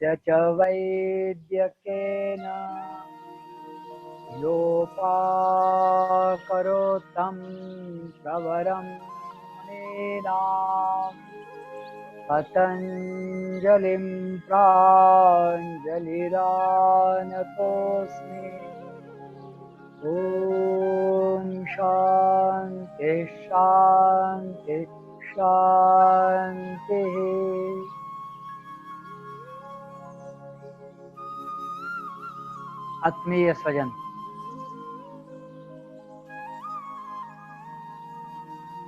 यस्य च वैद्यकेन योपाकरोत्तं प्रवरं मुनीनां पतञ्जलिं प्राञ्जलिरानतोऽस्मि। ॐ शान्ति शान्ति शान्तिः। आत्मीय स्वजन,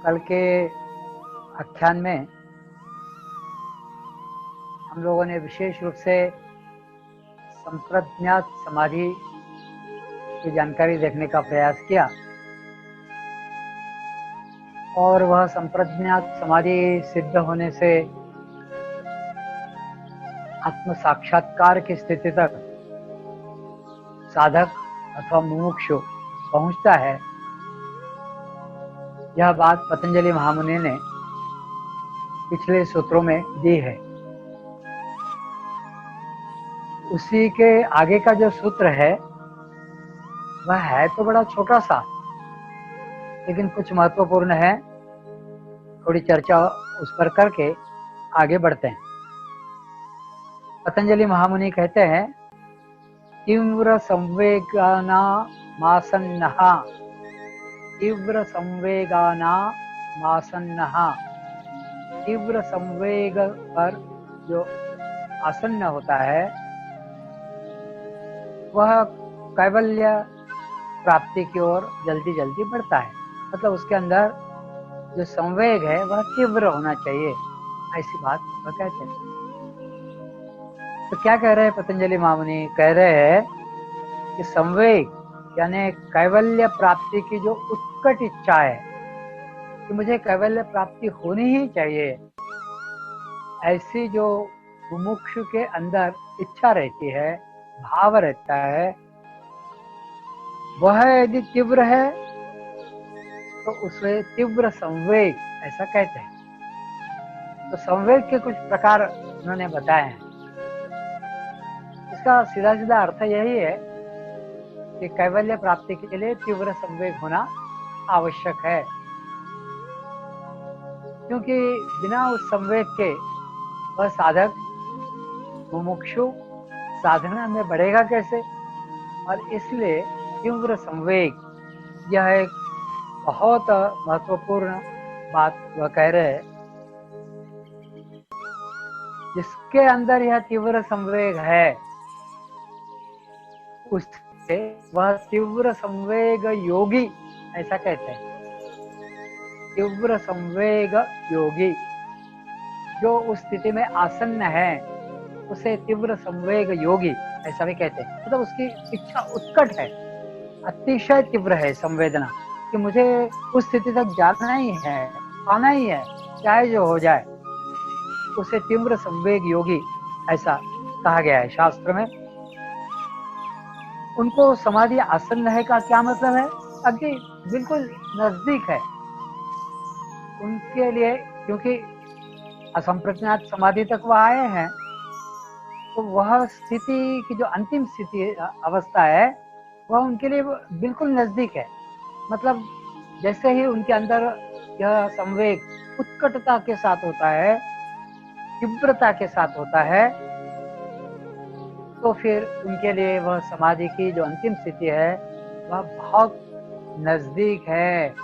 कल के आख्यान में हम लोगों ने विशेष रूप से संप्रज्ञात समाधि की जानकारी देखने का प्रयास किया और वह संप्रज्ञात समाधि सिद्ध होने से आत्म साक्षात्कार की स्थिति तक साधक अथवा मुमुक्षु पहुंचता है। यह बात पतंजलि महामुनि ने पिछले सूत्रों में दी है। उसी के आगे का जो सूत्र है वह है तो बड़ा छोटा सा, लेकिन कुछ महत्वपूर्ण है। थोड़ी चर्चा उस पर करके आगे बढ़ते हैं। पतंजलि महामुनि कहते हैं, तीव्र संवेगाना मासन्नहा, तीव्र संवेगाना मासन्नहा। तीव्र संवेग पर जो आसन्न होता है वह कैवल्य प्राप्ति की ओर जल्दी जल्दी बढ़ता है। मतलब उसके अंदर जो संवेग है वह तीव्र होना चाहिए, ऐसी बात वह कहते हैं। तो क्या कह रहे हैं पतंजलि महामुनि? कह रहे हैं कि संवेग यानी कैवल्य प्राप्ति की जो उत्कट इच्छा है कि मुझे कैवल्य प्राप्ति होनी ही चाहिए, ऐसी जो मुमुक्षु के अंदर इच्छा रहती है, भाव रहता है, वह यदि तीव्र है तो उसे तीव्र संवेग ऐसा कहते हैं। तो संवेग के कुछ प्रकार उन्होंने बताए हैं। इसका सीधा सीधा अर्थ यही है कि कैवल्य प्राप्ति के लिए तीव्र संवेग होना आवश्यक है, क्योंकि बिना उस संवेग के वह साधक मुमुक्षु साधना में बढ़ेगा कैसे। और इसलिए तीव्र संवेग यह एक बहुत महत्वपूर्ण बात वह कह रहे हैं। जिसके अंदर यह तीव्र संवेग है उससे वह तीव्र संवेग योगी ऐसा कहते हैं। तीव्र संवेग योगी जो उस स्थिति में आसन्न है उसे तीव्र संवेग योगी ऐसा भी कहते हैं। मतलब उसकी इच्छा उत्कट है, अतिशय तीव्र है संवेदना कि मुझे उस स्थिति तक जाना ही है, आना ही है, चाहे जो हो जाए। उसे तीव्र संवेग योगी ऐसा कहा गया है शास्त्र में। उनको समाधि आसन्न है का क्या मतलब है? अति बिल्कुल नजदीक है उनके लिए, क्योंकि असंप्रज्ञात समाधि तक वह आए हैं, तो वह स्थिति की जो अंतिम स्थिति अवस्था है वह उनके लिए बिल्कुल नजदीक है। मतलब जैसे ही उनके अंदर यह संवेग उत्कटता के साथ होता है, तीव्रता के साथ होता है, तो फिर उनके लिए वह समाधि की जो अंतिम स्थिति है वह बहुत नजदीक है।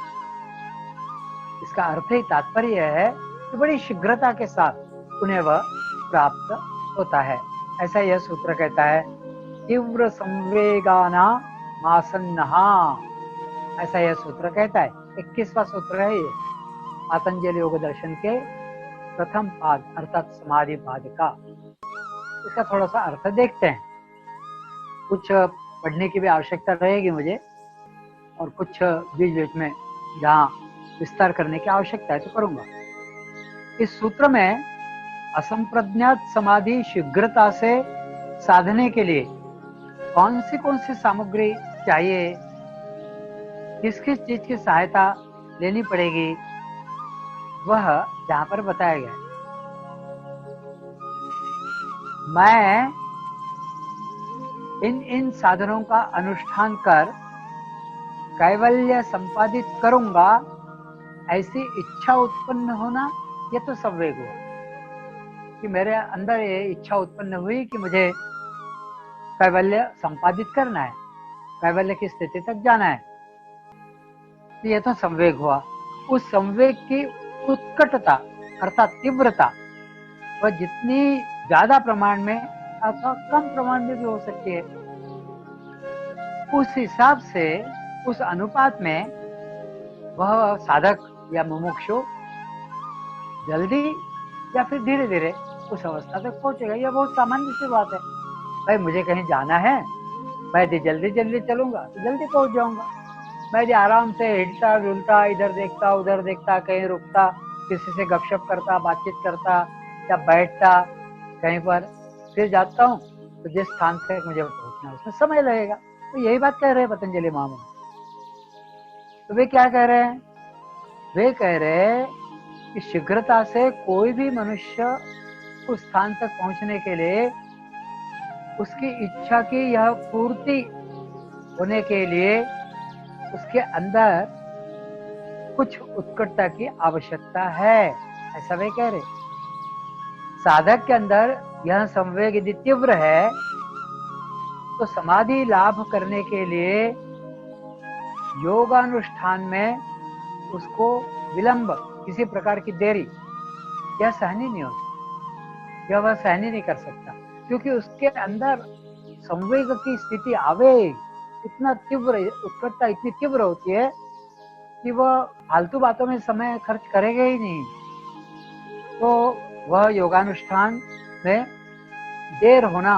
इसका अर्थ ही तात्पर्य है कि बड़ी शीघ्रता के साथ उन्हें वह प्राप्त होता है। ऐसा यह सूत्र कहता है, तीव्र संवेगाना मासन्नहा, ऐसा यह सूत्र कहता है। 21वां सूत्र है ये पातंजलि योग दर्शन के प्रथम पाद अर्थात समाधि पाद का। इसका थोड़ा सा अर्थ देखते हैं। कुछ पढ़ने की भी आवश्यकता रहेगी मुझे और कुछ बीच बीच में जहाँ विस्तार करने की आवश्यकता है तो करूंगा। इस सूत्र में असंप्रज्ञात समाधि शीघ्रता से साधने के लिए कौन सी सामग्री चाहिए, किस किस चीज की सहायता लेनी पड़ेगी, वह यहाँ पर बताया गया है। मैं इन साधनों का अनुष्ठान कर कैवल्य संपादित करूंगा, ऐसी इच्छा उत्पन्न होना, ये तो संवेग हुआ कि मेरे अंदर ये इच्छा उत्पन्न हुई कि मुझे कैवल्य संपादित करना है, कैवल्य की स्थिति तक जाना है। ये तो संवेग हुआ। उस संवेग की उत्कटता अर्थात तीव्रता वह जितनी ज्यादा प्रमाण में अथवा कम प्रमाण में भी हो सकती है, उस हिसाब से उस अनुपात में वह साधक या मुमुक्षु जल्दी या फिर धीरे धीरे उस अवस्था तक पहुंचेगा। यह बहुत सामान्य सी बात है। भाई मुझे कहीं जाना है, मैं यदि जल्दी जल्दी चलूंगा तो जल्दी पहुंच जाऊंगा। मैं यदि आराम से हिलता डुलता, इधर देखता उधर देखता, कहीं रुकता, किसी से गपशप करता, बातचीत करता या बैठता कहीं पर, फिर जाता हूँ तो जिस स्थान तक मुझे पहुंचना उसमें समय लगेगा। तो यही बात कह रहे हैं पतंजलि महामुनि। तो वे क्या कह रहे हैं? वे कह रहे हैं कि शीघ्रता से कोई भी मनुष्य उस स्थान तक पहुंचने के लिए उसकी इच्छा की यह पूर्ति होने के लिए उसके अंदर कुछ उत्कटता की आवश्यकता है, ऐसा वे कह रहे। साधक के अंदर यह संवेग यदि तीव्र है तो समाधि लाभ करने के लिए योगानुष्ठान में उसको विलंब, किसी प्रकार की देरी यह सहनी नहीं होती, यह वह सहनी नहीं कर सकता, क्योंकि उसके अंदर संवेग की स्थिति, आवेग इतना तीव्र, उत्कटता इतनी तीव्र होती है कि वह फालतू बातों में समय खर्च करेगा ही नहीं। तो वह योगानुष्ठान में देर होना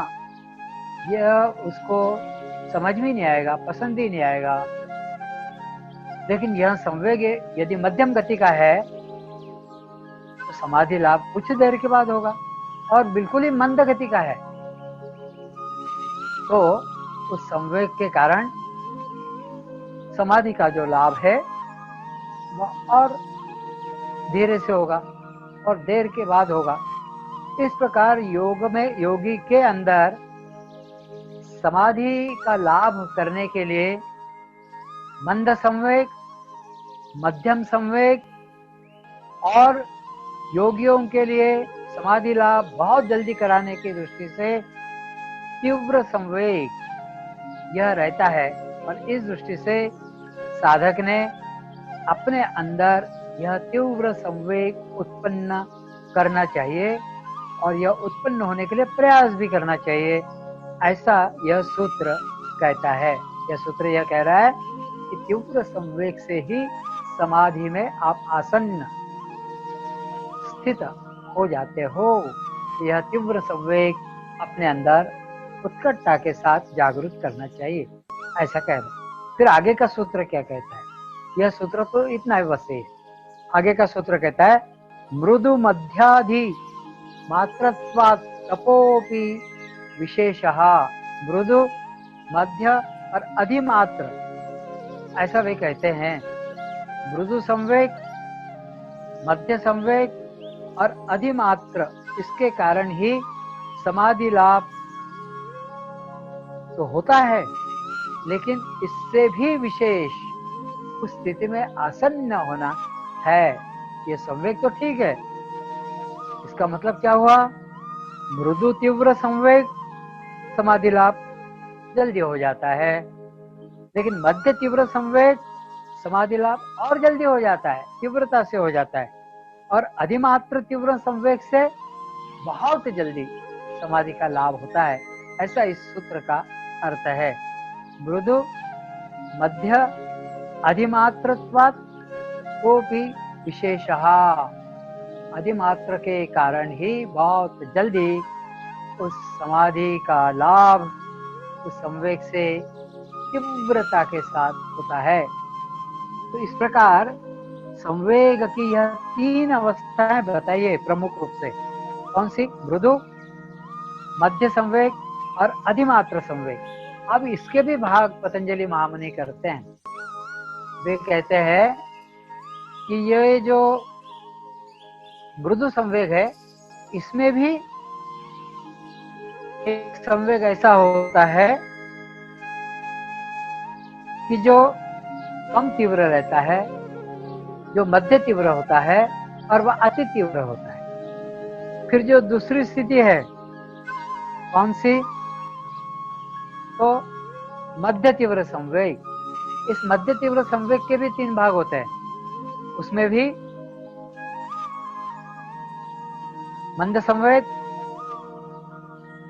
यह उसको समझ में नहीं आएगा, पसंद ही नहीं आएगा। लेकिन यह संवेग यदि मध्यम गति का है तो समाधि लाभ कुछ देर के बाद होगा, और बिल्कुल ही मंद गति का है तो उस संवेग के कारण समाधि का जो लाभ है वह और धीरे से होगा और देर के बाद होगा। इस प्रकार योग में योगी के अंदर समाधि का लाभ करने के लिए मंद संवेग, मध्यम संवेग और योगियों के लिए समाधि लाभ बहुत जल्दी कराने की दृष्टि से तीव्र संवेग यह रहता है। और इस दृष्टि से साधक ने अपने अंदर यह तीव्र संवेग उत्पन्न करना चाहिए और यह उत्पन्न होने के लिए प्रयास भी करना चाहिए, ऐसा यह सूत्र कहता है। यह सूत्र यह कह रहा है कि तीव्र संवेग से ही समाधि में आप आसन्न स्थित हो जाते हो। यह तीव्र संवेग अपने अंदर उत्कटता के साथ जागृत करना चाहिए, ऐसा कह रहे। फिर आगे का सूत्र क्या कहता है? यह सूत्र तो इतना ही बस है। आगे का सूत्र कहता है मृदु मध्याधि मात्रत्वात् तपोपि विशेषः। मृदु, मध्य और अधिमात्र, ऐसा वे कहते हैं। मृदु संवेग, मध्य संवेग और अधिमात्र, इसके कारण ही समाधि लाभ तो होता है, लेकिन इससे भी विशेष उस स्थिति में आसन्न होना है। ये संवेग तो ठीक है, इसका मतलब क्या हुआ? मृदु तीव्र संवेग समाधि लाभ जल्दी हो जाता है, लेकिन मध्य तीव्र संवेग समाधि लाभ और जल्दी हो जाता है, तीव्रता से हो जाता है, और अधिमात्र तीव्र संवेग से बहुत जल्दी समाधि का लाभ होता है। ऐसा इस सूत्र का अर्थ है। मृदु, मध्य, अधिमात्रत्वात् कोपि विशेषः। अधिमात्र के कारण ही बहुत जल्दी उस समाधि का लाभ उस संवेग से तीव्रता के साथ होता है। तो इस प्रकार संवेग की यह तीन अवस्थाएं बताइए प्रमुख रूप से। कौन सी? मृदु, मध्य संवेग और अधिमात्र संवेग। अब इसके भी भाग पतंजलि महामुनि करते हैं। वे कहते हैं कि ये जो मृदु संवेग है इसमें भी एक संवेग ऐसा होता है कि जो कम तीव्र रहता है, जो मध्य तीव्र होता है और वह अति तीव्र होता है। फिर जो दूसरी स्थिति है कौन सी? तो मध्य तीव्र संवेग। इस मध्य तीव्र संवेग के भी 3 भाग होते हैं। उसमें भी मंद संवेग,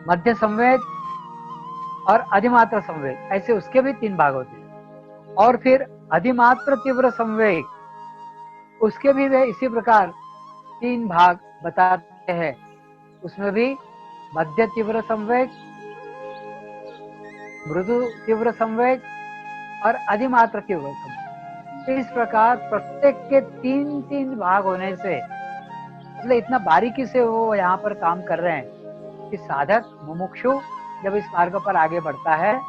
मध्य संवेग और अधिमात्र संवेग, ऐसे उसके भी 3 भाग होते हैं। और फिर अधिमात्र तीव्र संवेग, उसके भी वे इसी प्रकार 3 भाग बताते हैं। उसमें भी मध्य तीव्र संवेग, मृदु तीव्र संवेग और अधिमात्र तीव्र संवेग। इस प्रकार प्रत्येक के 3-3 भाग होने से, मतलब इतना बारीकी से वो यहाँ पर काम कर रहे हैं कि साधक मुमुक्षु जब इस मार्ग पर आगे बढ़ता है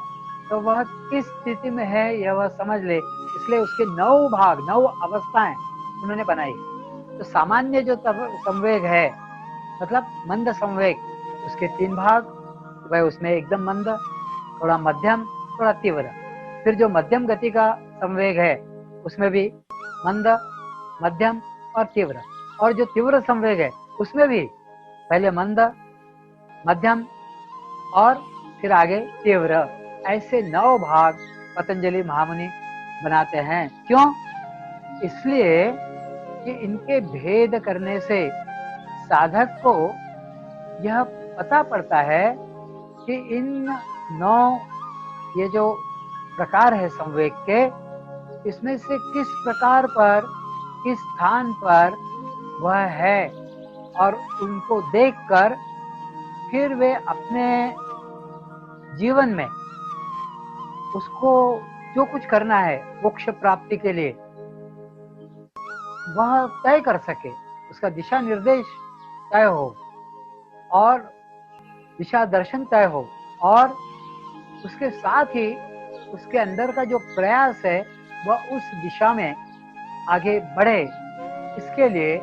तो वह किस स्थिति में है यह वह समझ ले। इसलिए उसके 9 भाग, 9 अवस्थाएं उन्होंने बनाई। तो सामान्य जो संवेग है, मतलब मंद संवेग, उसके 3 भाग, वह उसमें एकदम मंद, थोड़ा मध्यम, थोड़ा तीव्र। फिर जो मध्यम गति का संवेग है उसमें भी मंद, मध्यम और तीव्र। और जो तीव्र संवेग है उसमें भी पहले मंद, मध्यम और फिर आगे तीव्र। ऐसे 9 भाग पतंजलि महामुनि बनाते हैं। क्यों? इसलिए कि इनके भेद करने से साधक को यह पता पड़ता है कि इन 9 ये जो प्रकार है संवेग के, इसमें से किस प्रकार पर, किस स्थान पर वह है, और उनको देखकर फिर वे अपने जीवन में उसको जो कुछ करना है मोक्ष प्राप्ति के लिए वह तय कर सके, उसका दिशा निर्देश तय हो और दिशा दर्शन तय हो, और उसके साथ ही उसके अंदर का जो प्रयास है वह उस दिशा में आगे बढ़े। इसके लिए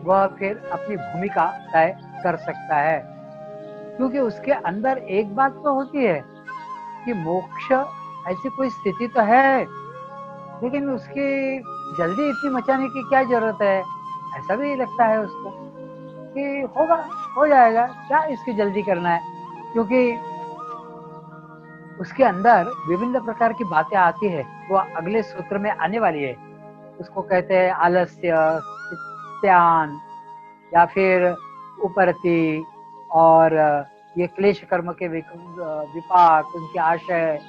वह फिर अपनी भूमिका तय कर सकता है। क्योंकि उसके अंदर एक बात तो होती है कि मोक्ष ऐसी कोई स्थिति तो है, लेकिन उसकी जल्दी इतनी मचाने की क्या जरूरत है, ऐसा भी लगता है उसको कि होगा, हो जाएगा, क्या इसकी जल्दी करना है। क्योंकि उसके अंदर विभिन्न प्रकार की बातें आती है, वो अगले सूत्र में आने वाली है। उसको कहते हैं आलस्य, त्यान, या फिर उपरति, और ये क्लेश कर्म के विपाक, उनके आशय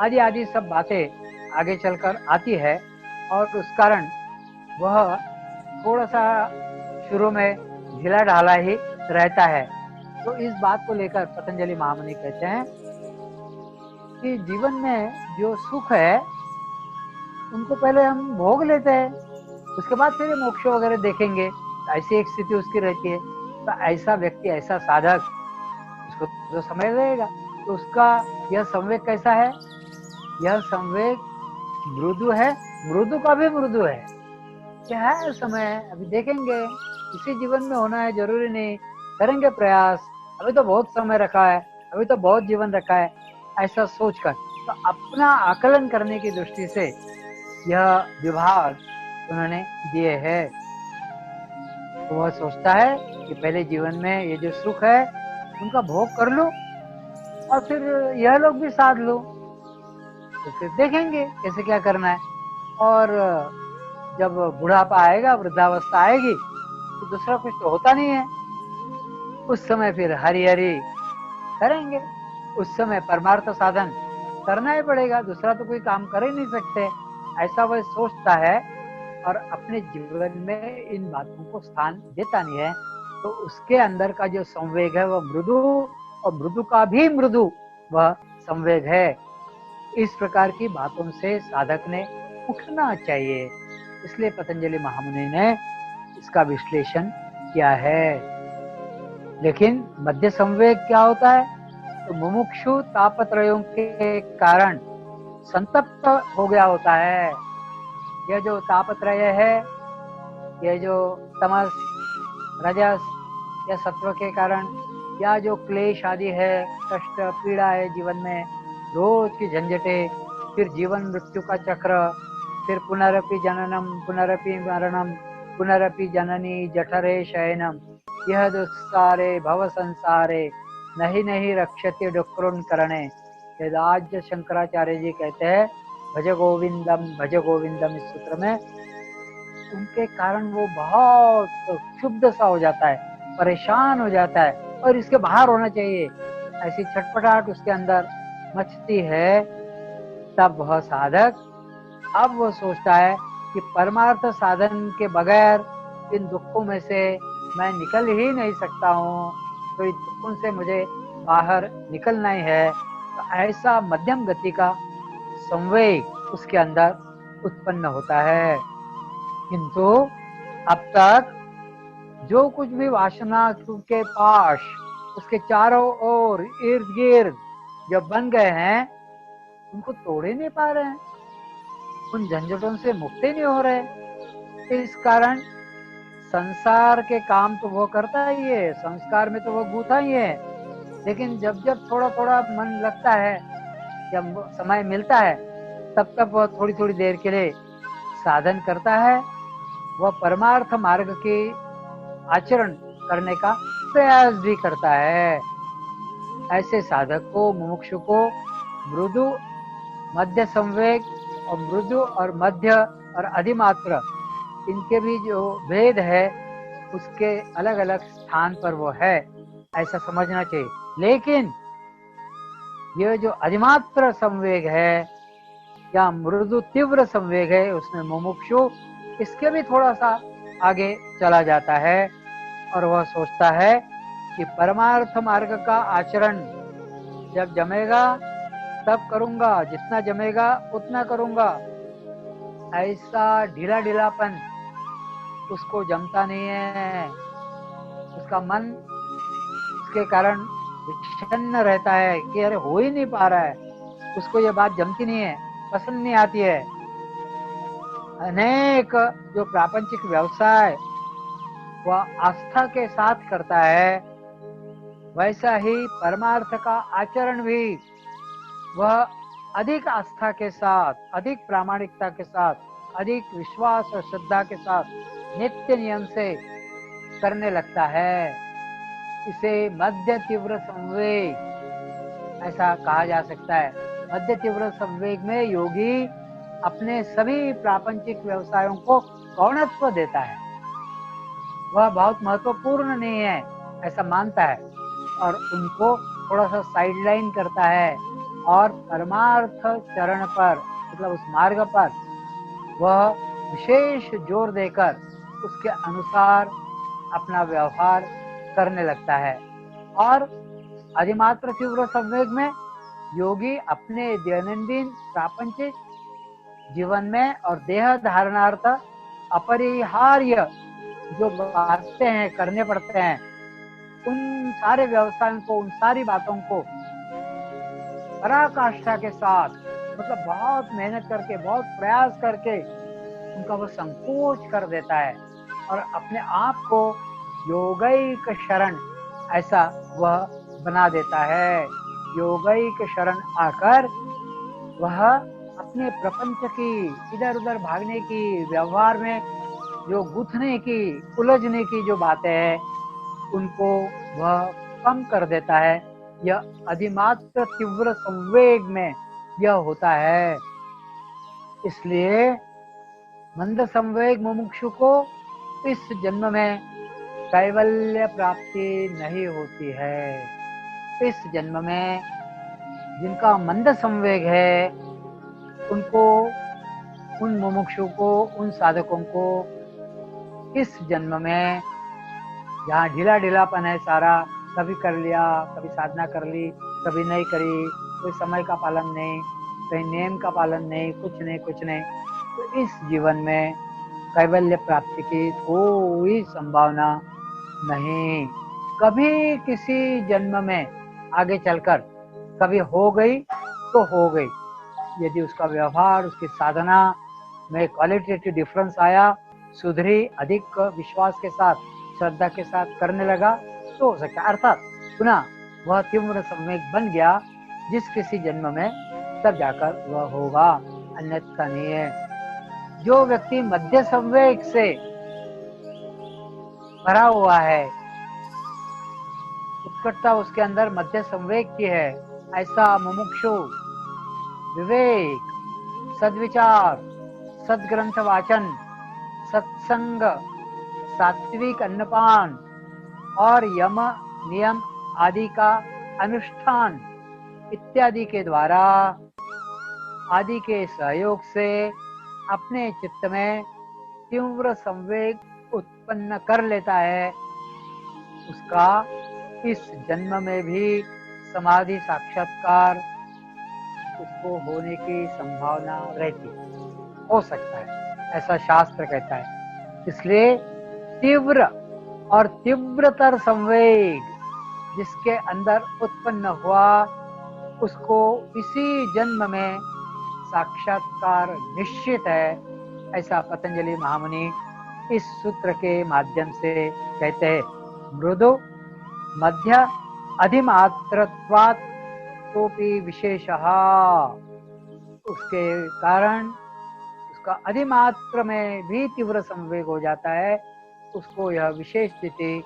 आदि आदि सब बातें आगे चलकर आती है। और उस कारण वह थोड़ा सा शुरू में ढीला ढाला ही रहता है। तो इस बात को लेकर पतंजलि महामुनि कहते हैं कि जीवन में जो सुख है उनको पहले हम भोग लेते हैं, उसके बाद फिर मोक्ष वगैरह देखेंगे। ऐसी एक स्थिति उसकी रहती है। तो ऐसा व्यक्ति, ऐसा साधक, उसको तो समय लगेगा। तो उसका यह संवेग कैसा है? यह संवेग मृदु है, मृदु का भी मृदु है। क्या है समय, अभी देखेंगे, इसी जीवन में होना है जरूरी नहीं, करेंगे प्रयास, अभी तो बहुत समय रखा है, अभी तो बहुत जीवन रखा है, ऐसा सोचकर तो अपना आकलन करने की दृष्टि से यह विभाग उन्होंने दिए हैं। तो वह सोचता है कि पहले जीवन में ये जो सुख है उनका भोग कर लूं और फिर यह लोग भी साध लूं, तो फिर देखेंगे कैसे क्या करना है। और जब बुढ़ापा आएगा, वृद्धावस्था आएगी, तो दूसरा कुछ तो होता नहीं है। उस समय फिर हरि हरि करेंगे। उस समय परमार्थ साधन करना ही पड़ेगा, दूसरा तो कोई काम कर ही नहीं सकते, ऐसा वह सोचता है और अपने जीवन में इन बातों को स्थान देता नहीं है। तो उसके अंदर का जो संवेग है वह मृदु, और मृदु का भी मृदु वह संवेग है। इस प्रकार की बातों से साधक ने उठना चाहिए। इसलिए पतंजलि महामुनि ने इसका विश्लेषण किया है। लेकिन मध्य संवेग क्या होता है? तो मुमुक्षु तापत्रयों के कारण संतप्त हो गया होता है। यह जो तापत्रय है, यह जो तमस, रजस या सत्व के कारण या जो क्लेश आदि है, कष्ट पीड़ा है जीवन में, रोज की झंझटे, फिर जीवन मृत्यु का चक्र, फिर पुनरपि जननम पुनरपि मरणम पुनरपि जननी जठरे शयनम, यह दुस्सारे भव संसारे नहीं नहीं रक्षति डुक्रुन करणे। वेदाज्य शंकराचार्य जी कहते हैं भज गोविंदम इस सूत्र में। उनके कारण वो बहुत क्षुब्ध सा हो जाता है, परेशान हो जाता है और इसके बाहर होना चाहिए, ऐसी छटपटाहट उसके अंदर मचती है। तब वह साधक अब वो सोचता है कि परमार्थ साधन के बगैर इन दुखों में से मैं निकल ही नहीं सकता हूँ, तो इन दुखों से मुझे बाहर निकलना ही है। तो ऐसा मध्यम गति का संवेग उसके अंदर उत्पन्न होता है। किंतु अब तक जो कुछ भी वासना के पाश उसके चारों ओर इर्द गिर्द जो बन गए हैं, उनको तोड़ ही नहीं पा रहे हैं, उन झंझटों से मुक्त ही नहीं हो रहे। इस कारण संसार के काम तो वो करता ही है, संस्कार में तो वो गूथा ही है, लेकिन जब जब थोड़ा थोड़ा मन लगता है, जब समय मिलता है, तब तक वह थोड़ी थोड़ी देर के लिए साधन करता है, वह परमार्थ मार्ग की आचरण करने का प्रयास भी करता है। ऐसे साधक को, मुमुक्षु को मृदु मध्य संवेग और मृदु और मध्य और अधिमात्र, इनके भी जो भेद है उसके अलग अलग स्थान पर वो है, ऐसा समझना चाहिए। लेकिन यह जो अधिमात्र संवेग है या मृदु तीव्र संवेग है, उसमें मुमुक्षु इसके भी थोड़ा सा आगे चला जाता है और वह सोचता है कि परमार्थ मार्ग का आचरण जब जमेगा तब करूंगा, जितना जमेगा उतना करूंगा। ऐसा ढीला ढीलापन उसको जमता नहीं है, उसका मन उसके कारण विषन्न रहता है कि अरे हो ही नहीं पा रहा है, उसको ये बात जमती नहीं है, पसंद नहीं आती है। अनेक जो प्रापंचिक व्यवसाय वह आस्था के साथ करता है, वैसा ही परमार्थ का आचरण भी वह अधिक आस्था के साथ, अधिक प्रामाणिकता के साथ, अधिक विश्वास और श्रद्धा के साथ नित्य नियम से करने लगता है। इसे मध्य तीव्र संवेग ऐसा कहा जा सकता है। मध्य तीव्र संवेग में योगी अपने सभी प्रापंचिक व्यवसायों को गौणत्व देता है, वह बहुत महत्वपूर्ण नहीं है ऐसा मानता है और उनको थोड़ा सा साइडलाइन करता है और परमार्थ चरण पर, मतलब उस मार्ग पर वह विशेष जोर देकर उसके अनुसार अपना व्यवहार करने लगता है। और अधिमात्र तीव्र संवेग में योगी अपने दैनंदिन प्रापंचिक जीवन में और देह धारणार्थ अपरिहार्य जो बातें हैं, करने पड़ते हैं, उन सारे व्यवसायों को, उन सारी बातों को पराकाष्ठा के साथ, मतलब बहुत मेहनत करके, बहुत प्रयास करके उनका वो संकोच कर देता है और अपने आप को योगैक शरण ऐसा वह बना देता है। योगैक शरण आकर वह अपने प्रपंच की, इधर उधर भागने की, व्यवहार में जो गूंथने की, उलझने की जो बातें हैं, उनको वह कम कर देता है। यह अधिमात्र तीव्र संवेग में यह होता है। इसलिए मंद संवेग मुमुक्षु को इस जन्म में कैवल्य प्राप्ति नहीं होती है। इस जन्म में जिनका मंद संवेग है, उनको, उन मुमुक्षु को, उन साधकों को इस जन्म में जहाँ ढीला ढीलापन है सारा, कभी कर लिया, कभी साधना कर ली, कभी नहीं करी, कोई समय का पालन नहीं, कहीं नियम का पालन नहीं, कुछ नहीं कुछ नहीं, तो इस जीवन में कैवल्य प्राप्ति की कोई संभावना नहीं। कभी किसी जन्म में आगे चलकर कभी हो गई तो हो गई, यदि उसका व्यवहार, उसकी साधना में क्वालिटेटिव डिफरेंस आया, सुधरी, अधिक विश्वास के साथ, श्रद्धा के साथ करने लगा, तो हो सकता है। अर्थात पुनः वह तीव्र संवेग बन गया जिस किसी जन्म में, तब जाकर वह होगा, अन्यथा नहीं है। जो व्यक्ति मध्य संवेग से भरा हुआ है, उत्कटता उसके अंदर मध्य संवेग की है, ऐसा मुमुक्षु विवेक, सद्विचार, सद्ग्रंथ वाचन, सत्संग, सात्विक अन्नपान और यम नियम आदि का अनुष्ठान इत्यादि के द्वारा आदि के सहयोग से अपने चित्त में तीव्र संवेग उत्पन्न कर लेता है, उसका इस जन्म में भी समाधि साक्षात्कार उसको होने की संभावना रहती, हो सकता है, ऐसा शास्त्र कहता है। इसलिए तीव्र और तीव्रतर संवेग जिसके अंदर उत्पन्न हुआ, उसको इसी जन्म में साक्षात्कार निश्चित है, ऐसा पतंजलि महामुनि इस सूत्र के माध्यम से कहते हैं। मृदु मध्य अधिमात्रत्वात् तोपि विशेषः, उसके कारण उसका अधिमात्र में भी तीव्र संवेग हो जाता है, उसको यह विशेष स्थिति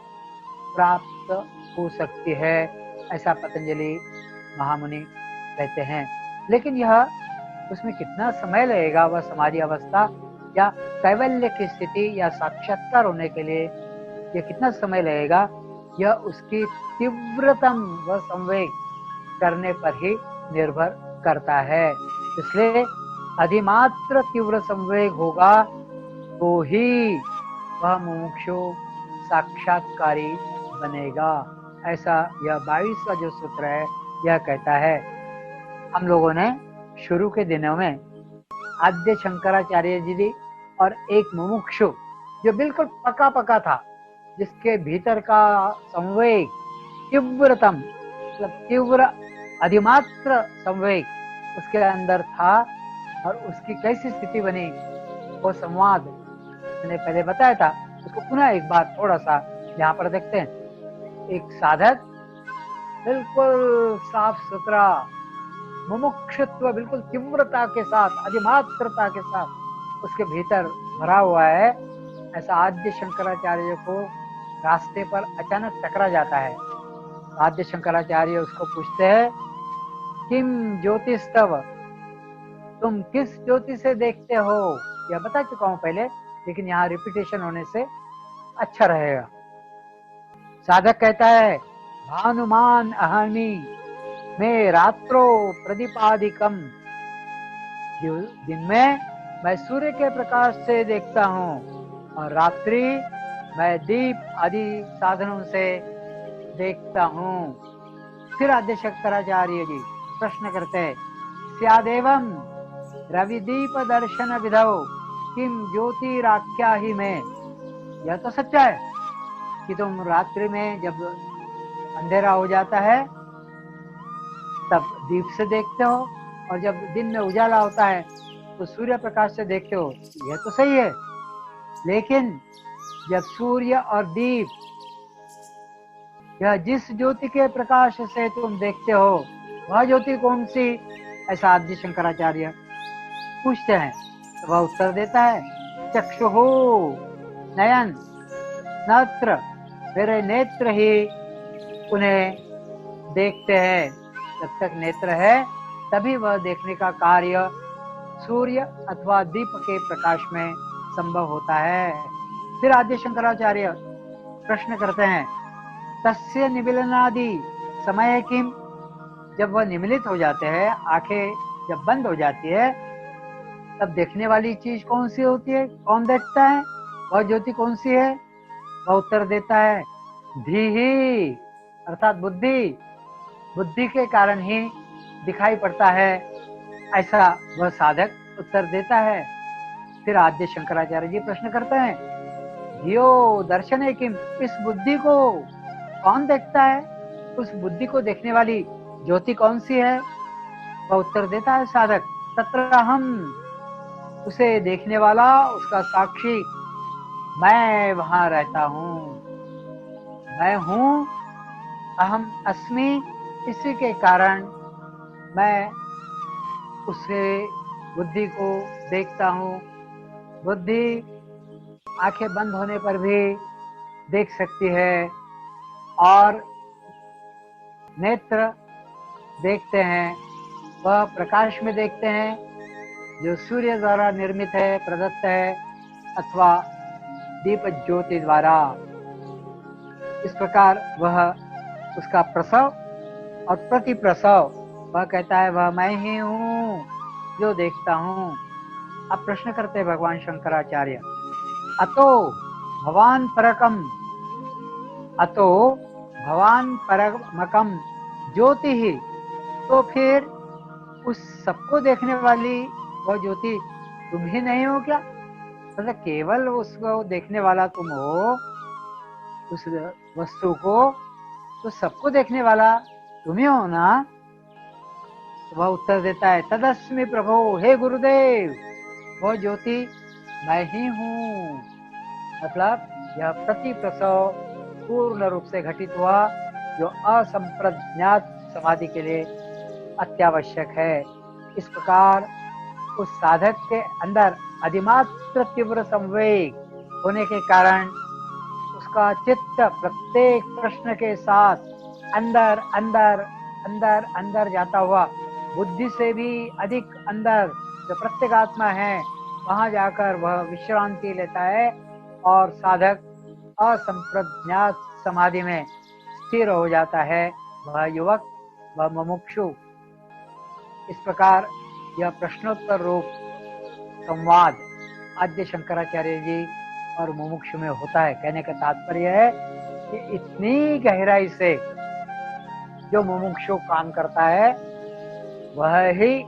प्राप्त हो सकती है, ऐसा पतंजलि महामुनि कहते हैं। लेकिन यह उसमें कितना समय लगेगा, वह समाधि अवस्था या कैवल्य की स्थिति या साक्षात्कार होने के लिए यह कितना समय लगेगा, यह उसकी तीव्रतम व संवेग करने पर ही निर्भर करता है। इसलिए अधिमात्र तीव्र संवेग होगा तो ही वह मुमुक्षु साक्षात्कारी बनेगा, ऐसा यह 22वां जो सूत्र है यह कहता है। हम लोगों ने शुरू के दिनों में आद्य शंकराचार्य जी और एक मुमुक्षु जो बिल्कुल पका पका था, जिसके भीतर का संवेग तीव्रतम मतलब तीव्र अधिमात्र संवेग उसके अंदर था, और उसकी कैसी स्थिति बनी, वो संवाद मैंने पहले बताया था, उसको पुनः एक बार थोड़ा सा यहाँ पर देखते हैं। एक साधक बिल्कुल साफ सुथरा मुमुक्षुत्व बिल्कुल तीव्रता के साथ, अधिमात्रता के साथ उसके भीतर भरा हुआ है, ऐसा आद्य शंकराचार्य को रास्ते पर अचानक टकरा जाता है। आद्य शंकराचार्य उसको पूछते हैं, किम ज्योतिस्तव, तुम किस ज्योति से देखते हो? यह बता चुका हूं पहले, लेकिन यहाँ रिपीटेशन होने से अच्छा रहेगा। साधक कहता है, भानुमान अहमी मैं रात्रो प्रदीपादिकम, दिन में मैं सूर्य के प्रकाश से देखता हूँ और रात्रि मैं दीप आदि साधनों से देखता हूँ। फिर आद्य शंकराचार्य जी प्रश्न करते हैं, स्यादेवं रविदीप दर्शन विधौ किम ज्योतिराख्या ही में, यह तो सच्चा है कि तुम रात्रि में जब अंधेरा हो जाता है तब दीप से देखते हो, और जब दिन में उजाला होता है तो सूर्य प्रकाश से देखते हो, यह तो सही है। लेकिन जब सूर्य और दीप, यह जिस ज्योति के प्रकाश से तुम देखते हो वह ज्योति कौन सी, ऐसा आद्य शंकराचार्य पूछते हैं। तो वह उत्तर देता है, चक्षुः नयन नेत्र, मेरे नेत्र ही उन्हें देखते हैं, जब तक नेत्र है तभी वह देखने का कार्य सूर्य अथवा दीप के प्रकाश में संभव होता है। फिर आद्य शंकराचार्य प्रश्न करते हैं, तस्य निमिलनादि समय किम, जब वह निमिलित हो जाते हैं, आंखें जब बंद हो जाती है, तब देखने वाली चीज कौन सी होती है, कौन देखता है, वह ज्योति कौन सी है? वह उत्तर देता है, धीहि अर्थात बुद्धि, बुद्धि के कारण ही दिखाई पड़ता है, ऐसा वह साधक उत्तर देता है। फिर आद्य शंकराचार्य जी प्रश्न करते हैं, धियो दर्शने किम, इस बुद्धि को कौन देखता है, उस बुद्धि को देखने वाली ज्योति कौन सी है? वह उत्तर देता है साधक, तत्र हम, उसे देखने वाला, उसका साक्षी मैं वहां रहता हूँ, मैं हूँ अहम अस्मि, इसी के कारण मैं उससे बुद्धि को देखता हूँ। बुद्धि आंखें बंद होने पर भी देख सकती है और नेत्र देखते हैं, वह प्रकाश में देखते हैं जो सूर्य द्वारा निर्मित है, प्रदत्त है, अथवा दीप ज्योति द्वारा। इस प्रकार वह उसका प्रसव और प्रतिप्रसव, वह कहता है वह मैं ही हूँ जो देखता हूँ। अब प्रश्न करते हैं भगवान शंकराचार्य, अतो भवान परकम, अतो भवान परमकम ज्योति ही, तो फिर उस सबको देखने वाली वह ज्योति तुम ही नहीं हो क्या? मतलब केवल उसको देखने वाला तुम हो, उस वस्तु को, तो सबको देखने वाला तुम ही हो ना? तो वह उत्तर देता है, तदस्मि प्रभो, हे गुरुदेव, वह ज्योति मैं ही हूँ। मतलब यह प्रति प्रसव पूर्ण रूप से घटित हुआ, जो असंप्रज्ञात समाधि के लिए अत्यावश्यक है। इस प्रकार उस साधक के अंदर अधिमात्र तीव्र संवेग होने के कारण उसका चित्त प्रत्येक प्रश्न के साथ अंदर अंदर अंदर अंदर जाता हुआ, बुद्धि से भी अधिक अंदर जो प्रत्येगात्मा है, वहां जाकर वह विश्रांति लेता है और साधक असंप्रज्ञात समाधि में स्थिर हो जाता है। वह युवक, वह मुमुक्षु। इस प्रकार यह प्रश्नोत्तर रूप संवाद आद्य शंकराचार्य जी और मुमुक्षु में होता है। कहने का तात्पर्य है कि इतनी गहराई से जो मुमुक्षु काम करता है, वह ही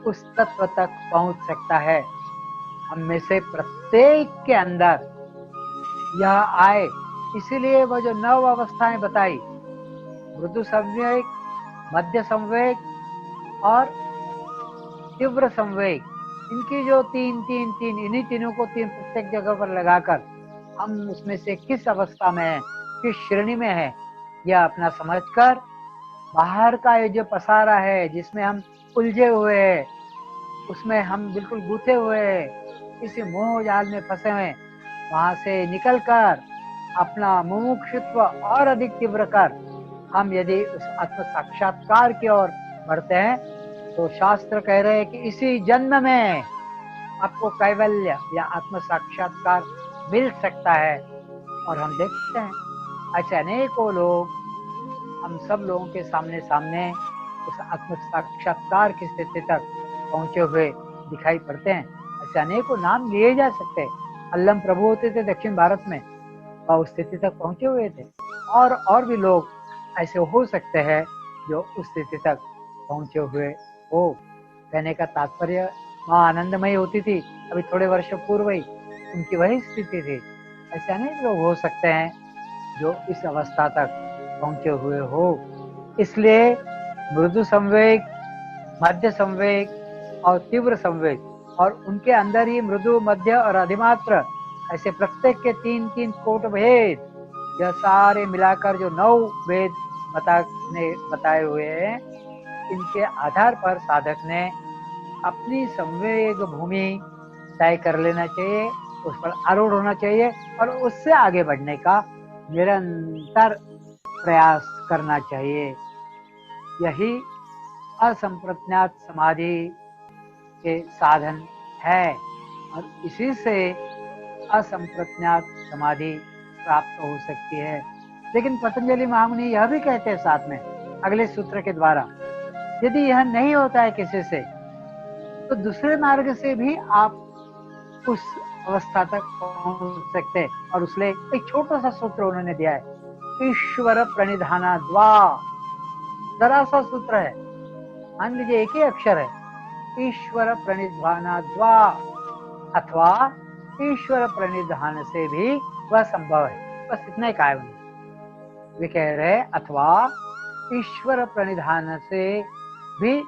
उस तत्व तक पहुंच सकता है। हम में से प्रत्येक के अंदर यह आए, इसीलिए वह जो 9 अवस्थाएं बताई, मृदु संवेग, मध्य संवेग और तीव्र संवेग, इनकी जो तीन इन्हीं तीनों को प्रत्येक जगह पर लगाकर हम उसमें से किस अवस्था में है, किस श्रेणी में है, यह अपना समझकर बाहर का ये जो पसारा है जिसमें हम उलझे हुए हैं, उसमें हम बिल्कुल गूथे हुए हैं, इसी मोह जाल में फंसे हुए, वहां से निकलकर अपना मुमुक्षुत्व और अधिक तीव्र कर हम यदि उस आत्म साक्षात्कार की ओर बढ़ते हैं, तो शास्त्र कह रहे हैं कि इसी जन्म में आपको कैवल्य या आत्म साक्षात्कार मिल सकता है। और हम देखते हैं ऐसे अनेकों लोग हम सब लोगों के सामने सामने उस आत्म साक्षात्कार की स्थिति तक पहुंचे हुए दिखाई पड़ते हैं। ऐसे अनेकों नाम लिए जा सकते हैं। अल्लम प्रभु होते थे दक्षिण भारत में, और उस स्थिति तक पहुंचे हुए थे, और भी लोग ऐसे हो सकते हैं जो उस स्थिति तक पहुंचे हुए हो। कहने का तात्पर्य, माँ आनंदमयी होती थी अभी थोड़े वर्षों पूर्व ही, उनकी वही स्थिति थी। ऐसे अनेक लोग हो सकते हैं जो इस अवस्था तक पहुंचे हुए हो। इसलिए मृदु संवेग, मध्य संवेग और तीव्र संवेग, और उनके अंदर ही मृदु, मध्य और अधिमात्र, ऐसे प्रत्येक के 3 कोट भेद, यह सारे मिलाकर जो 9 वेद बताए हुए हैं, इनके आधार पर साधक ने अपनी संवेग भूमि तय कर लेना चाहिए, उस पर आरूढ़ होना चाहिए और उससे आगे बढ़ने का निरंतर प्रयास करना चाहिए। यही असंप्रज्ञात समाधि के साधन है और इसी से असंप्रज्ञात समाधि प्राप्त हो सकती है। लेकिन पतंजलि महामुनि यह भी कहते हैं साथ में अगले सूत्र के द्वारा, यदि यह नहीं होता है किसी से, तो दूसरे मार्ग से भी आप उस अवस्था तक पहुंच सकते हैं। और उसमें एक छोटा सा सूत्र उन्होंने दिया है, ईश्वर प्रणिधाना द्वा। जरा सा सूत्र है, मान लीजिए एक ही अक्षर है, ईश्वर प्रणिधाना द्वा, अथवा ईश्वर प्रणिधान से भी वह संभव है। बस इतना ही कहा है उन्होंने। वे कह रहे अथवा ईश्वर प्रणिधान से भी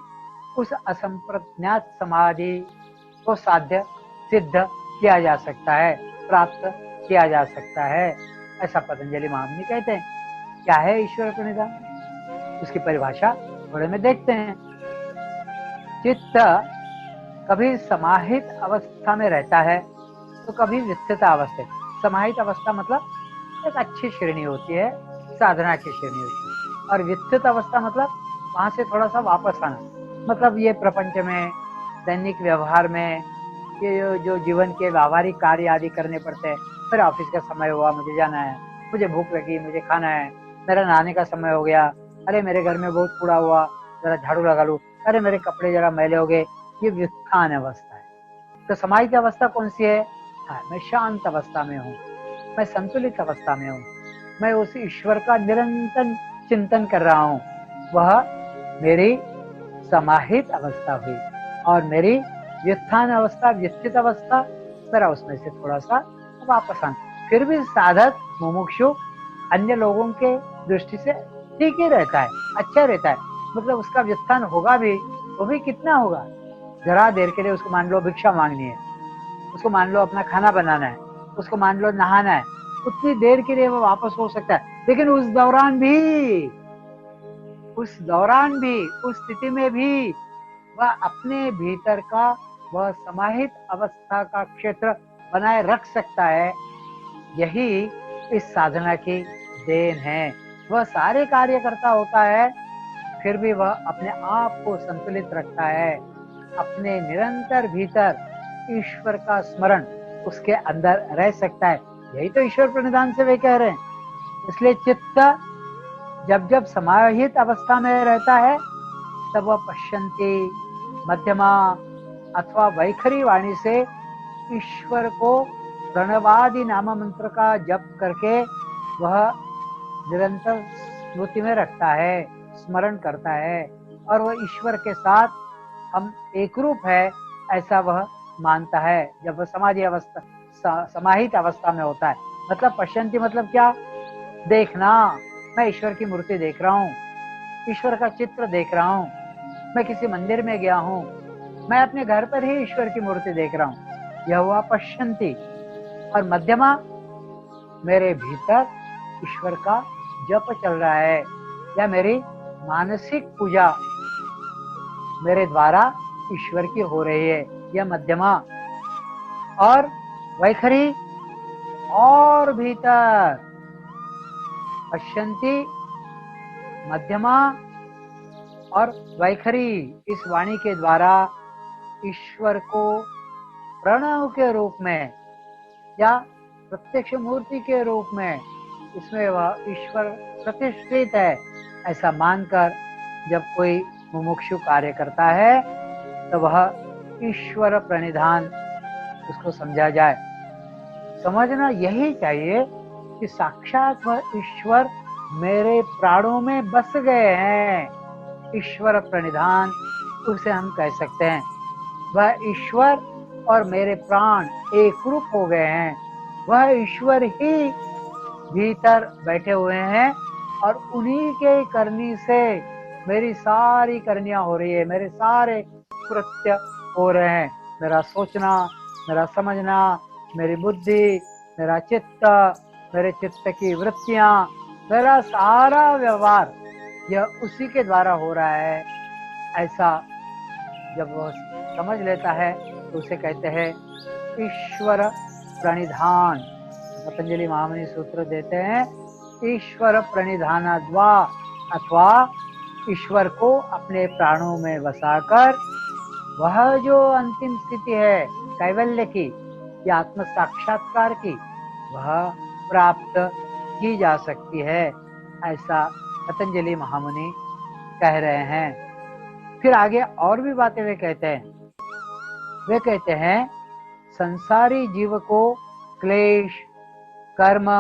उस असंप्रज्ञात समाधि को साध्य सिद्ध किया जा सकता है, प्राप्त किया जा सकता है, ऐसा पतंजलि महामुनि कहते हैं। क्या है ईश्वर प्रणिधान? उसकी परिभाषा थोड़े में देखते हैं। चित्त कभी समाहित अवस्था में रहता है तो कभी विस्थित अवस्था। समाहित अवस्था मतलब एक अच्छी श्रेणी होती है, साधना की श्रेणी होती है, और विस्थित अवस्था मतलब वहां से थोड़ा सा वापस आना, मतलब ये प्रपंच में, दैनिक व्यवहार में, ये जो जीवन के व्यावहारिक कार्य आदि करने पड़ते हैं। फिर ऑफिस का समय हुआ, मुझे जाना है, मुझे भूख लगी, मुझे खाना है, मेरा नहाने का समय हो गया, अरे मेरे घर में बहुत कूड़ा हुआ, जरा झाड़ू लगा लूं, अरे मेरे कपड़े जरा मैले हो गए। ये व्युत्थान अवस्था है। तो समाहित अवस्था कौन सी है? हाँ, मैं शांत अवस्था में हूँ, मैं संतुलित अवस्था में हूँ, मैं उस ईश्वर का निरंतर चिंतन कर रहा हूँ। वह मेरी समाहित अवस्था हुई। और मेरी व्युत्थान अवस्था, व्यस्थित अवस्था, मेरा उसमें से थोड़ा सा वापस आना। फिर भी साधक मुमुक्षु अन्य लोगों के दृष्टि से ठीक ही रहता है, अच्छा रहता है। मतलब उसका व्युत्थान होगा भी, वो भी कितना होगा? जरा देर के लिए उसको मान लो भिक्षा मांगनी है, उसको मान लो अपना खाना बनाना है, उसको मान लो नहाना है, उतनी देर के लिए वो वापस हो सकता है। लेकिन उस स्थिति में भी वह अपने भीतर का वह समाहित अवस्था का क्षेत्र बनाए रख सकता है। यही इस साधना की देन है। वह सारे कार्य करता होता है, फिर भी वह अपने आप को संतुलित रखता है। अपने निरंतर भीतर ईश्वर का स्मरण उसके अंदर रह सकता है। यही तो ईश्वर प्रणिधान से वे कह रहे हैं। इसलिए चित्त जब जब समाहित अवस्था में रहता है, तब वह पश्यंती, मध्यमा अथवा वैखरी वाणी से ईश्वर को प्रणवादि नाम मंत्र का जप करके वह निरंतर स्मृति में रखता है, स्मरण करता है, और वह ईश्वर के साथ हम एक रूप है ऐसा वह मानता है। जब वह समाधि अवस्था, समाहित अवस्था में होता है। मतलब पश्यंती मतलब क्या? देखना। मैं ईश्वर की मूर्ति देख रहा हूँ, ईश्वर का चित्र देख रहा हूँ, मैं किसी मंदिर में गया हूँ, मैं अपने घर पर ही ईश्वर की मूर्ति देख रहा हूँ, यह हुआ पश्यंती। और मध्यमा, मेरे भीतर ईश्वर का जप चल रहा है, या मेरी मानसिक पूजा मेरे द्वारा ईश्वर की हो रही है, यह मध्यमा। और वैखरी, और भीतर पश्यंती, मध्यमा और वैखरी, इस वाणी के द्वारा ईश्वर को प्रणव के रूप में या प्रत्यक्ष मूर्ति के रूप में, इसमें वह ईश्वर प्रतिष्ठित है ऐसा मानकर जब कोई मुमुक्षु कार्य करता है, तो वह ईश्वर प्रणिधान उसको समझा जाए। समझना यही चाहिए कि साक्षात वह ईश्वर मेरे प्राणों में बस गए हैं। ईश्वर प्रणिधान उसे हम कह सकते हैं। वह ईश्वर और मेरे प्राण एक रूप हो गए हैं। वह ईश्वर ही भीतर बैठे हुए हैं, और उन्हीं के करनी से मेरी सारी करनियां हो रही है, मेरे सारे कृत्य हो रहे हैं। मेरा सोचना, मेरा समझना, मेरी बुद्धि, मेरा चित्त, मेरे चित्त की वृत्तियां, मेरा सारा व्यवहार यह उसी के द्वारा हो रहा है। ऐसा जब वह समझ लेता है तो उसे कहते हैं ईश्वर प्रणिधान। पतंजलि महामुनि सूत्र देते हैं, ईश्वर प्रणिधानाद्वा, अथवा ईश्वर को अपने प्राणों में बसाकर वह जो अंतिम स्थिति है कैवल्य की या आत्म साक्षात्कार की, वह प्राप्त की जा सकती है, ऐसा पतंजलि महामुनि कह रहे हैं। फिर आगे और भी बातें वे कहते हैं। वे कहते हैं संसारी जीव को क्लेश, कर्म,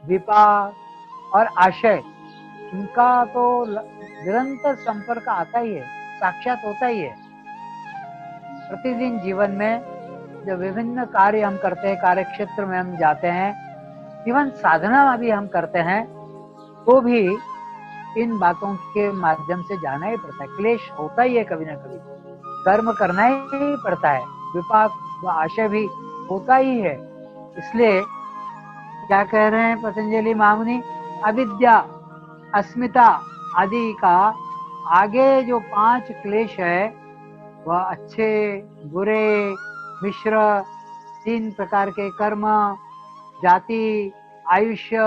विपाक और आशय, इनका तो निरंतर संपर्क आता ही है, साक्षात होता ही है। प्रतिदिन जीवन में जो विभिन्न कार्य हम करते हैं, कार्य क्षेत्र में हम जाते हैं, इवन साधना भी हम करते हैं, तो भी इन बातों के माध्यम से जाना ही पड़ता है। क्लेश होता ही है कभी ना कभी, कर्म करना ही पड़ता है, विपाक व आशय भी होता ही है। इसलिए क्या कह रहे हैं पतंजलि महामुनि? अविद्या अस्मिता आदि का आगे जो 5 क्लेश है वह अच्छे बुरे मिश्र 3 प्रकार के कर्म, जाति, आयुष्य,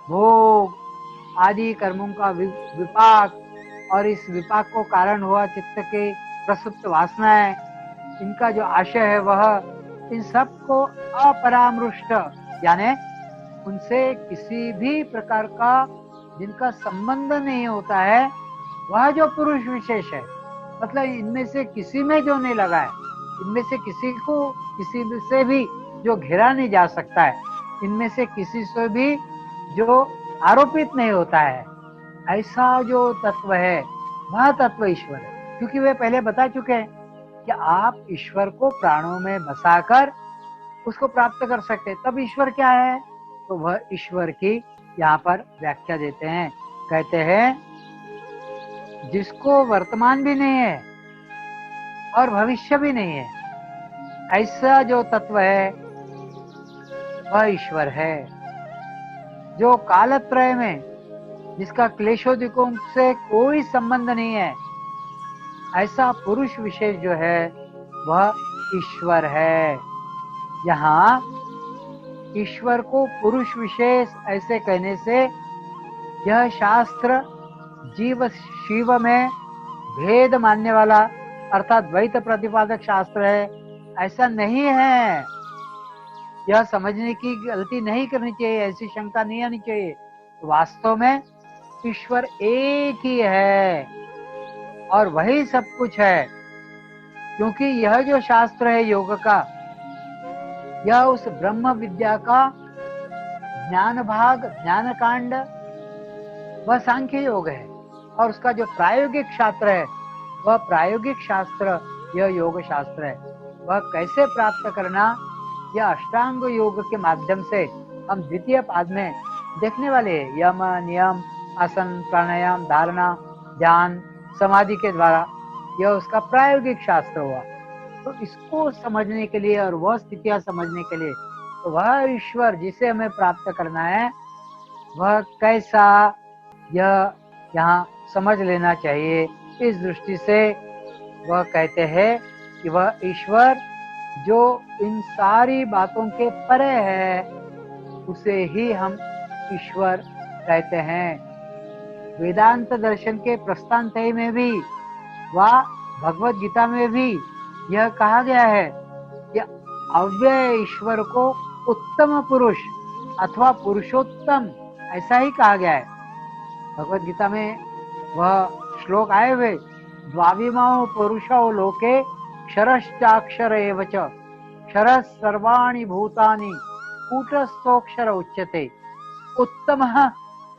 भोग आदि कर्मों का विपाक और इस विपाक को कारण हुआ चित्त के प्रसुप्त वासनाएं, इनका जो आशय है वह इन सब को अपरामृष्ट यानी उनसे किसी भी प्रकार का जिनका संबंध नहीं होता है वह जो पुरुष विशेष है, मतलब इनमें से किसी में जो नहीं लगा है, इनमें से किसी को किसी से भी जो घेरा नहीं जा सकता है, इनमें से किसी से भी जो आरोपित नहीं होता है, ऐसा जो तत्व है वह तत्व ईश्वर है। क्योंकि वे पहले बता चुके हैं कि आप ईश्वर को प्राणों में बसाकर उसको प्राप्त कर सकते हैं। तब ईश्वर क्या है? तो वह ईश्वर की यहाँ पर व्याख्या देते हैं, कहते हैं जिसको वर्तमान भी नहीं है और भविष्य भी नहीं है, ऐसा जो तत्व है वह ईश्वर है। जो कालत्रय में जिसका क्लेशोदिकों से कोई संबंध नहीं है, ऐसा पुरुष विशेष जो है वह ईश्वर है। यहाँ ईश्वर को पुरुष विशेष ऐसे कहने से यह शास्त्र जीव शिव में भेद मानने वाला अर्थात द्वैत प्रतिपादक शास्त्र है, ऐसा नहीं है। यह समझने की गलती नहीं करनी चाहिए, ऐसी शंका नहीं आनी चाहिए। वास्तव में ईश्वर एक ही है और वही सब कुछ है, क्योंकि यह जो शास्त्र है योग का, यह उस ब्रह्म विद्या का ज्ञान भाग, ज्ञान कांड वह सांख्य योग है, और उसका जो प्रायोगिक शास्त्र है वह प्रायोगिक शास्त्र यह योग शास्त्र है। वह कैसे प्राप्त करना, यह अष्टांग योग के माध्यम से हम द्वितीय पाद में देखने वाले हैं। यम नियम आसन प्राणायाम धारणा ध्यान समाधि के द्वारा यह उसका प्रायोगिक शास्त्र हुआ। तो इसको समझने के लिए और वह स्थितियां समझने के लिए तो वह ईश्वर जिसे हमें प्राप्त करना है वह कैसा, यह यहाँ समझ लेना चाहिए। इस दृष्टि से वह कहते हैं कि वह ईश्वर जो इन सारी बातों के परे है उसे ही हम ईश्वर कहते हैं। वेदांत दर्शन के प्रस्थानत्रय में भी व भगवत गीता में भी यह कहा गया है कि अव्यय ईश्वर को उत्तम पुरुष अथवा पुरुषोत्तम ऐसा ही कहा गया है। भगवत गीता में वह श्लोक आए हुए, द्वाविमाओ पुरुषो लोके क्षरश्चाक्षर एव च क्षरः सर्वाणि भूतानि कूटस्थोक्षर उच्यते उत्तमः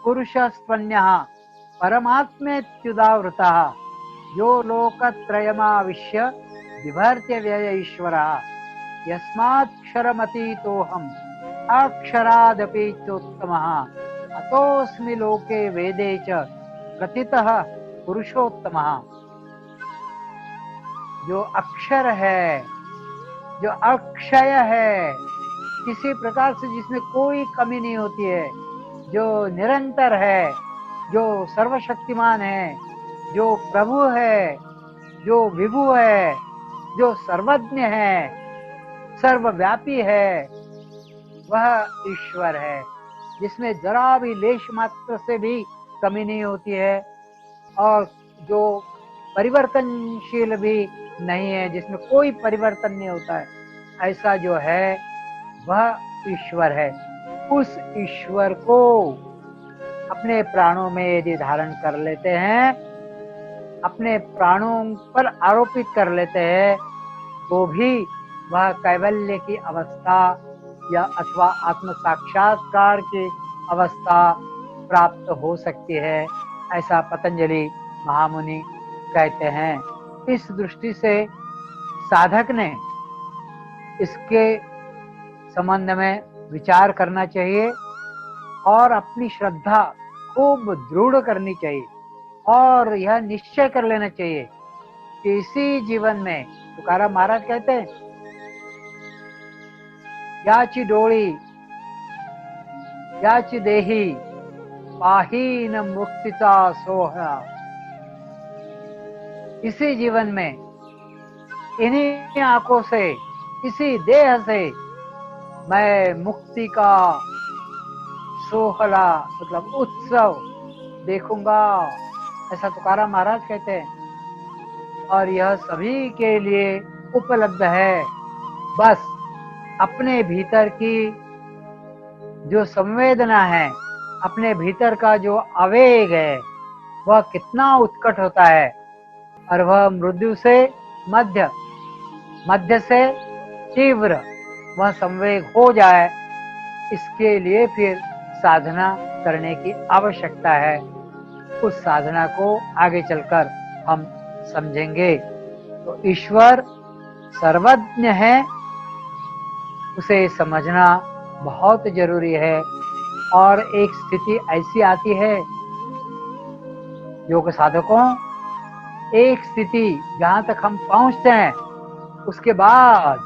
पुरुषस्त्वन्यः परमात्मेत्युदावृतः यो लोकत्रयमाविश्य बिभर्त्य व्यय ईश्वरः यस्मात्क्षरमतीतोऽहम् अक्षरादपि चोत्तमः अतोऽस्मि लोके वेदे च कथितः पुरुषोत्तमः। जो अक्षर है, जो अक्षय है, किसी प्रकार से जिसमें कोई कमी नहीं होती है, जो निरंतर है, जो सर्वशक्तिमान है, जो प्रभु है, जो विभु है, जो सर्वज्ञ है, सर्वव्यापी है, वह ईश्वर है जिसमें जरा भी लेश मात्र से भी कमी नहीं होती है और जो परिवर्तनशील भी नहीं है, जिसमें कोई परिवर्तन नहीं होता है, ऐसा जो है वह ईश्वर है। उस ईश्वर को अपने प्राणों में यदि धारण कर लेते हैं, अपने प्राणों पर आरोपित कर लेते हैं, तो भी वह कैवल्य की अवस्था या अथवा आत्म साक्षात्कार की अवस्था प्राप्त हो सकती है, ऐसा पतंजलि महामुनि कहते हैं। इस दृष्टि से साधक ने इसके संबंध में विचार करना चाहिए और अपनी श्रद्धा खूब दृढ़ करनी चाहिए और यह निश्चय कर लेना चाहिए कि इसी जीवन में, तुकाराम महाराज कहते हैं, याची डोळी याची देही पाहीन मुक्तिता सोहरा। इसी जीवन में, इन्हीं आंखों से, इसी देह से मैं मुक्ति का सोहला मतलब उत्सव देखूंगा, ऐसा तुकाराम महाराज कहते हैं। और यह सभी के लिए उपलब्ध है। बस अपने भीतर की जो संवेदना है, अपने भीतर का जो आवेग है, वह कितना उत्कट होता है, और वह मृदु से मध्य, मध्य से तीव्र वह संवेग हो जाए, इसके लिए फिर साधना करने की आवश्यकता है। उस साधना को आगे चलकर हम समझेंगे। तो ईश्वर सर्वज्ञ है, उसे समझना बहुत जरूरी है। और एक स्थिति ऐसी आती है योग साधकों, एक स्थिति जहां तक हम पहुंचते हैं, उसके बाद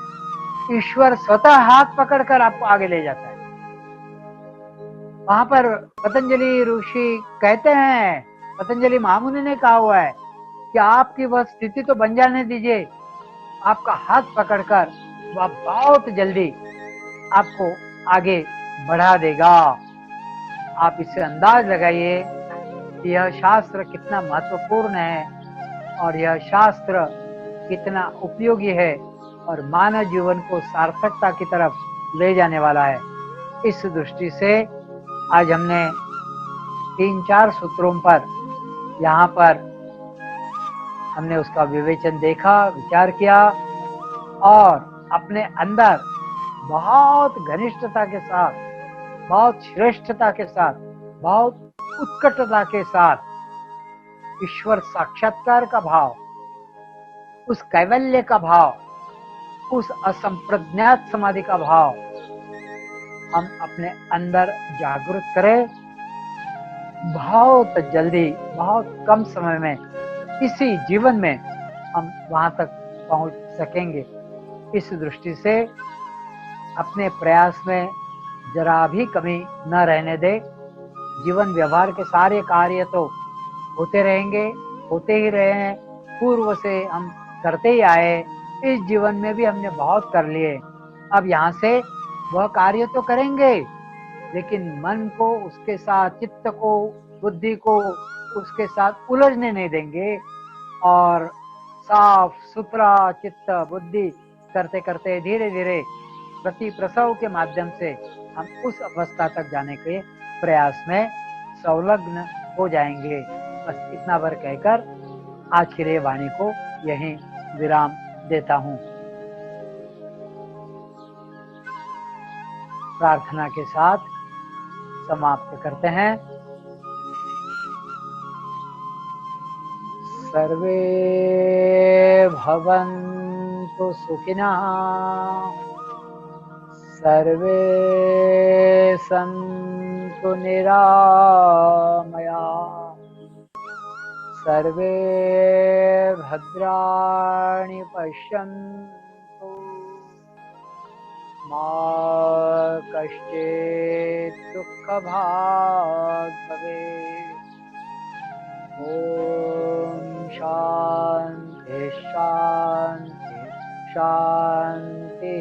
ईश्वर स्वतः हाथ पकड़कर आपको आगे ले जाता है। वहां पर पतंजलि ऋषि कहते हैं, पतंजलि महामुनि ने कहा हुआ है कि आपकी वह स्थिति तो बन जाने दीजिए, आपका हाथ पकड़कर वह बहुत जल्दी आपको आगे बढ़ा देगा। आप इससे अंदाज लगाइए कि यह शास्त्र कितना महत्वपूर्ण है, और यह शास्त्र कितना उपयोगी है, और मानव जीवन को सार्थकता की तरफ ले जाने वाला है। इस दृष्टि से आज हमने 3-4 सूत्रों पर, यहाँ पर हमने उसका विवेचन देखा, विचार किया, और अपने अंदर बहुत घनिष्ठता के साथ, बहुत श्रेष्ठता के साथ, बहुत उत्कटता के साथ ईश्वर साक्षात्कार का भाव, उस कैवल्य का भाव, उस असंप्रज्ञात समाधि का भाव हम अपने अंदर जागृत करें। बहुत जल्दी, बहुत कम समय में, इसी जीवन में हम वहां तक पहुंच सकेंगे। इस दृष्टि से अपने प्रयास में जरा भी कमी न रहने दे। जीवन व्यवहार के सारे कार्य तो होते रहेंगे, होते ही रहे हैं, पूर्व से हम करते ही आए। इस जीवन में भी हमने बहुत कर लिए। अब यहाँ से वह कार्य तो करेंगे, लेकिन मन को उसके साथ, चित्त को, बुद्धि को उसके साथ उलझने नहीं देंगे, और साफ सुथरा चित्त बुद्धि करते करते धीरे धीरे प्रति प्रसव के माध्यम से हम उस अवस्था तक जाने के प्रयास में संलग्न हो जाएंगे। बस इतना भर कहकर आज के लिए वाणी को यहीं विराम देता हूँ। प्रार्थना के साथ समाप्त करते हैं। सर्वे भवन्तु सुखिनः, सर्वे सन्तु निरामया, सर्वे भद्राणि पश्यन्तु, मा कश्चित् दुःखभाग् भवेत्। ओम शांति शांति शांति।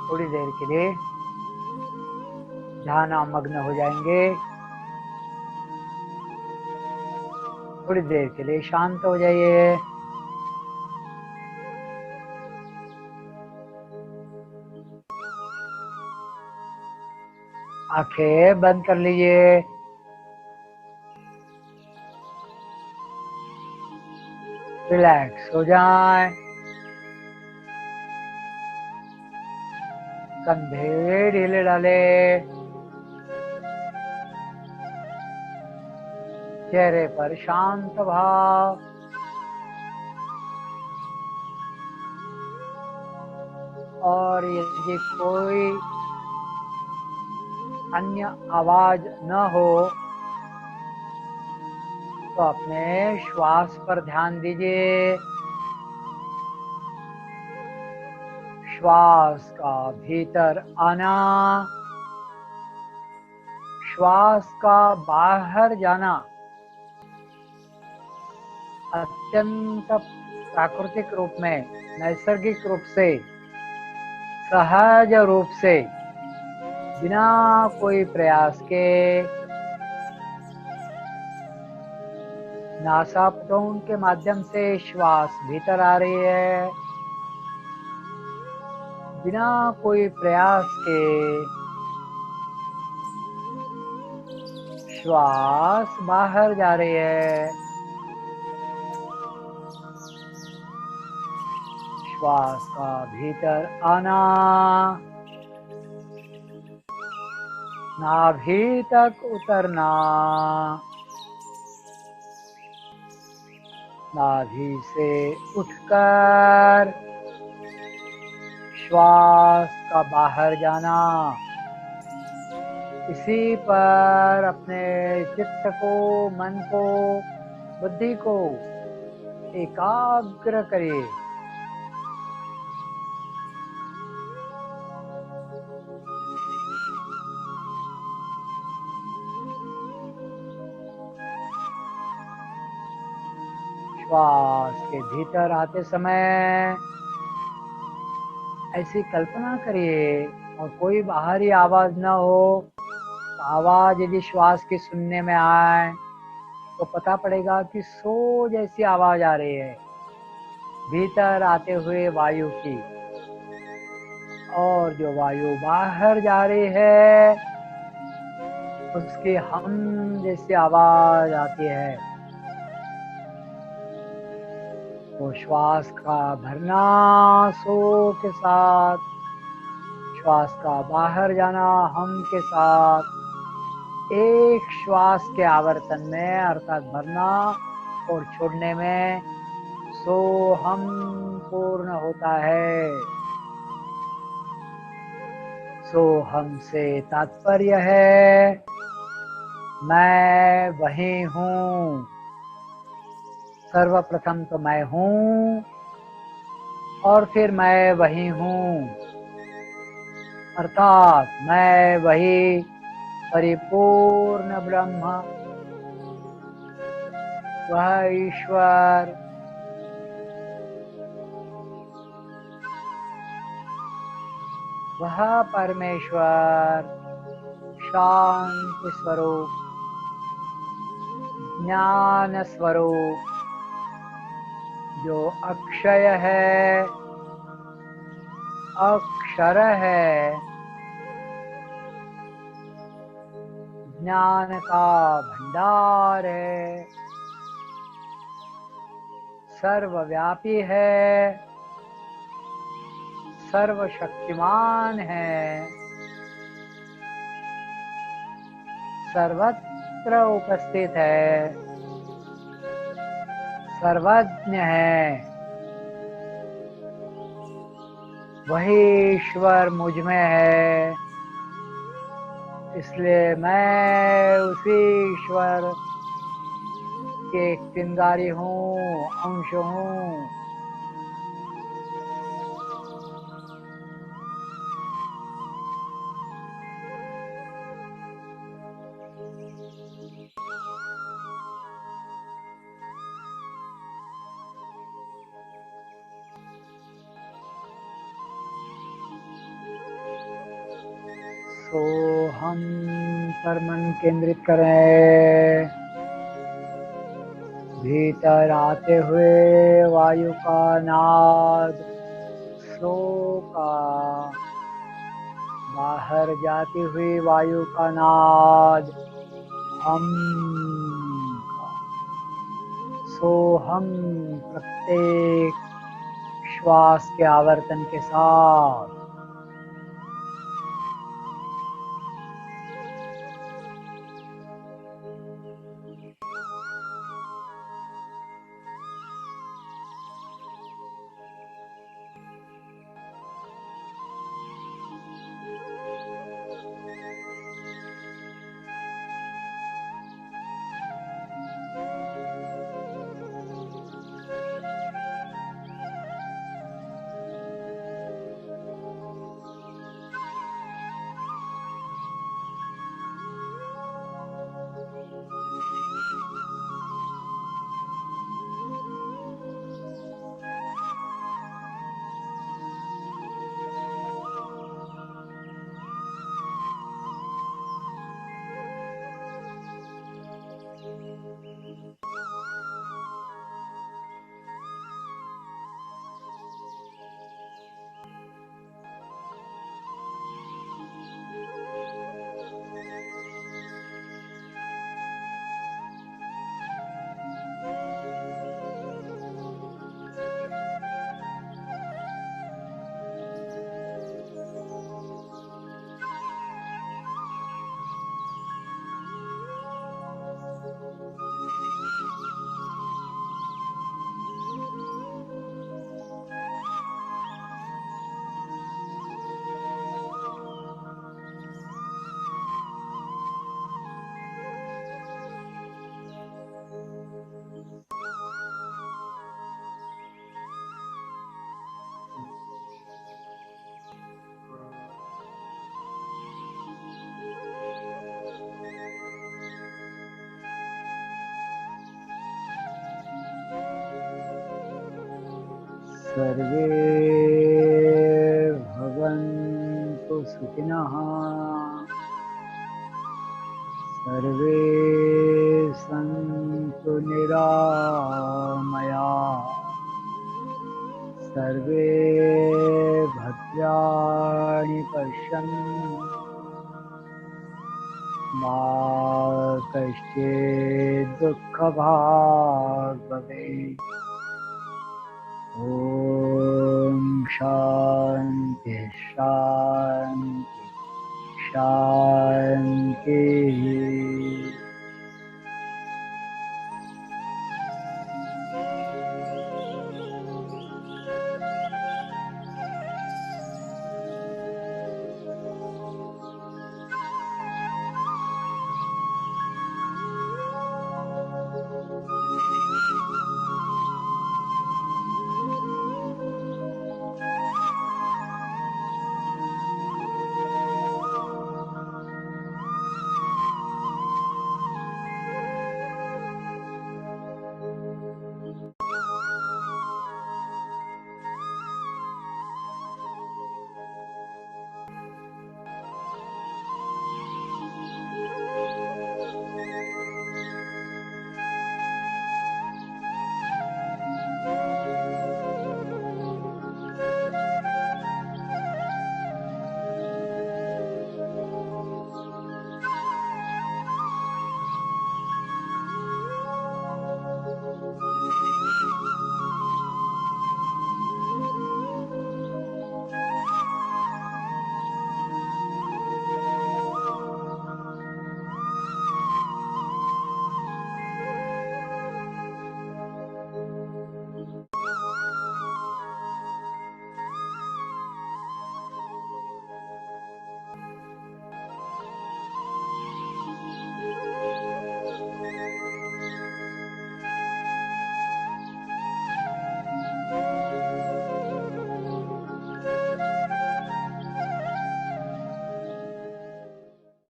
थोड़ी देर के लिए ध्यानमग्न हो जाएंगे, थोड़ी देर के लिए शांत हो जाइए। आंखें बंद कर लीजिए। रिलैक्स हो जाएं। कंधे ढीले डाले, चेहरे पर शांत भाव। और यदि कोई अन्य आवाज न हो तो अपने श्वास पर ध्यान दीजिए। श्वास का भीतर आना, श्वास का बाहर जाना अत्यंत प्राकृतिक रूप में, नैसर्गिक रूप से, सहज रूप से, बिना कोई प्रयास के नासापुटों के माध्यम से श्वास भीतर आ रही है, बिना कोई प्रयास के श्वास बाहर जा रही है। श्वास का भीतर आना, नाभि तक उतरना, नाभि से उठकर श्वास का बाहर जाना। इसी पर अपने चित्त को, मन को, बुद्धि को एकाग्र करिए। श्वास के भीतर आते समय ऐसी कल्पना करिए और कोई बाहरी आवाज न हो। तो आवाज यदि श्वास की सुनने में आए तो पता पड़ेगा कि सो जैसी आवाज आ रही है भीतर आते हुए वायु की, और जो वायु बाहर जा रही है उसकी हम जैसी आवाज आती है। तो श्वास का भरना सो के साथ, श्वास का बाहर जाना हम के साथ, एक श्वास के आवर्तन में अर्थात भरना और छोड़ने में सो हम पूर्ण होता है। सो हम से तात्पर्य है मैं वही हूँ। सर्वप्रथम तो मैं हूँ और फिर मैं वही हूँ, अर्थात मैं वही परिपूर्ण ब्रह्म, वह ईश्वर, वह परमेश्वर, शांति स्वरूप, ज्ञान स्वरूप, जो अक्षय है, अक्षर है, ज्ञान का भंडार है, सर्वव्यापी है, सर्वशक्तिमान है, सर्वत्र उपस्थित है, सर्वज्ञ है। वही ईश्वर मुझ में है, इसलिए मैं उसी ईश्वर के एक चिंगारी हूँ, अंश हूँ। तो हम पर मन केंद्रित करें, भीतर आते हुए वायु का नाद सो का, बाहर जाती हुई वायु का नाद हम का। सो हम प्रत्येक श्वास के आवर्तन के साथ सर्वे भवन्तु सुखिनः सर्वे सन्तु निरामयाः सर्वे भद्राणि पश्यन्तु मा कश्चित् दुःखभाग् भवेत्। ॐ शान्ति शान्ति शान्तिः।